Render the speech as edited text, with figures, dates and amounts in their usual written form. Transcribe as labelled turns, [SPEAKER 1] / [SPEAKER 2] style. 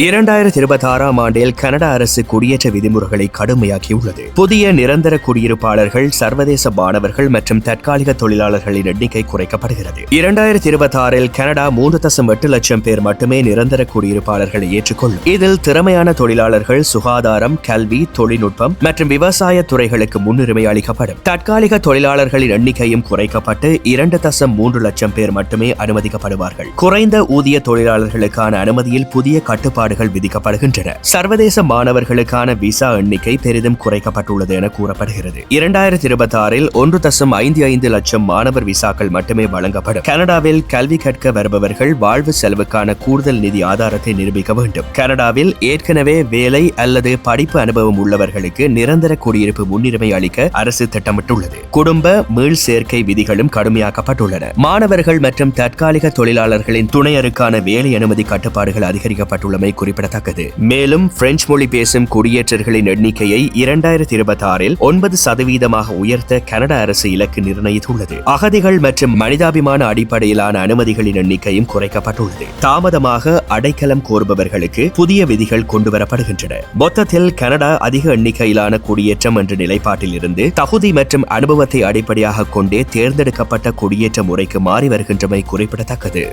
[SPEAKER 1] 2026ஆம் ஆண்டில் கனடா அரசு குடியேற்ற விதிமுறைகளை கடுமையாக்கியுள்ளது. புதிய நிரந்தர குடியிருப்பாளர்கள், சர்வதேச மாணவர்கள் மற்றும் தற்காலிக தொழிலாளர்களின் எண்ணிக்கை குறைக்கப்படுகிறது. 2026இல் கனடா 3.8 லட்சம் பேர் மட்டுமே நிரந்தர குடியிருப்பாளர்களை ஏற்றுக்கொள்ளும். இதில் திறமையான தொழிலாளர்கள், சுகாதாரம், கல்வி, தொழில்நுட்பம் மற்றும் விவசாய துறைகளுக்கு முன்னுரிமை அளிக்கப்படும். தற்காலிக தொழிலாளர்களின் எண்ணிக்கையும் குறைக்கப்பட்டு 2.3 லட்சம் பேர் மட்டுமே அனுமதிக்கப்படுவார்கள். குறைந்த ஊதிய தொழிலாளர்களுக்கான அனுமதியில் புதிய கட்டுப்பாடு விதிக்கப்படுகின்றன. சர்வதேச மாணவர்களுக்கான விசா எண்ணிக்கை பெரிதும் குறைக்கப்பட்டுள்ளது என கூறப்படுகிறது. 2026இல் 1.55 லட்சம் மாணவர் விசாக்கள் மட்டுமே வழங்கப்படும். கனடாவில் கல்வி கற்க வருபவர்கள் வாழ்வு செலவுக்கான கூடுதல் நிதி ஆதாரத்தை நிரூபிக்க வேண்டும். கனடாவில் ஏற்கனவே வேலை அல்லது படிப்பு அனுபவம் உள்ளவர்களுக்கு நிரந்தர குடியிருப்பு முன்னுரிமை அளிக்க அரசு திட்டமிட்டுள்ளது. குடும்ப மீள் சேர்க்கை விதிகளும் கடுமையாக்கப்பட்டுள்ளன. மாணவர்கள் மற்றும் தற்காலிக தொழிலாளர்களின் துணையருக்கான வேலை அனுமதி கட்டுப்பாடுகள் அதிகரிக்கப்பட்டுள்ளமை குறிப்பிடத்தக்கது. மேலும் பிரெஞ்சு மொழி பேசும் குடியேற்றர்களின் எண்ணிக்கையை 2026இல் 9% உயர்த்த கனடா அரசு இலக்கு நிர்ணயித்துள்ளது. அகதிகள் மற்றும் மனிதாபிமான அடிப்படையிலான அனுமதிகளின் எண்ணிக்கையும் குறைக்கப்பட்டுள்ளது. தாமதமாக அடைக்கலம் கோருபவர்களுக்கு புதிய விதிகள் கொண்டுவரப்படுகின்றன. மொத்தத்தில் கனடா அதிக எண்ணிக்கையிலான குடியேற்றம் என்ற நிலைப்பாட்டில் இருந்து தகுதி மற்றும் அனுபவத்தை அடிப்படையாக கொண்டே தேர்ந்தெடுக்கப்பட்ட குடியேற்ற முறைக்கு மாறி வருகின்றமை குறிப்பிடத்தக்கது.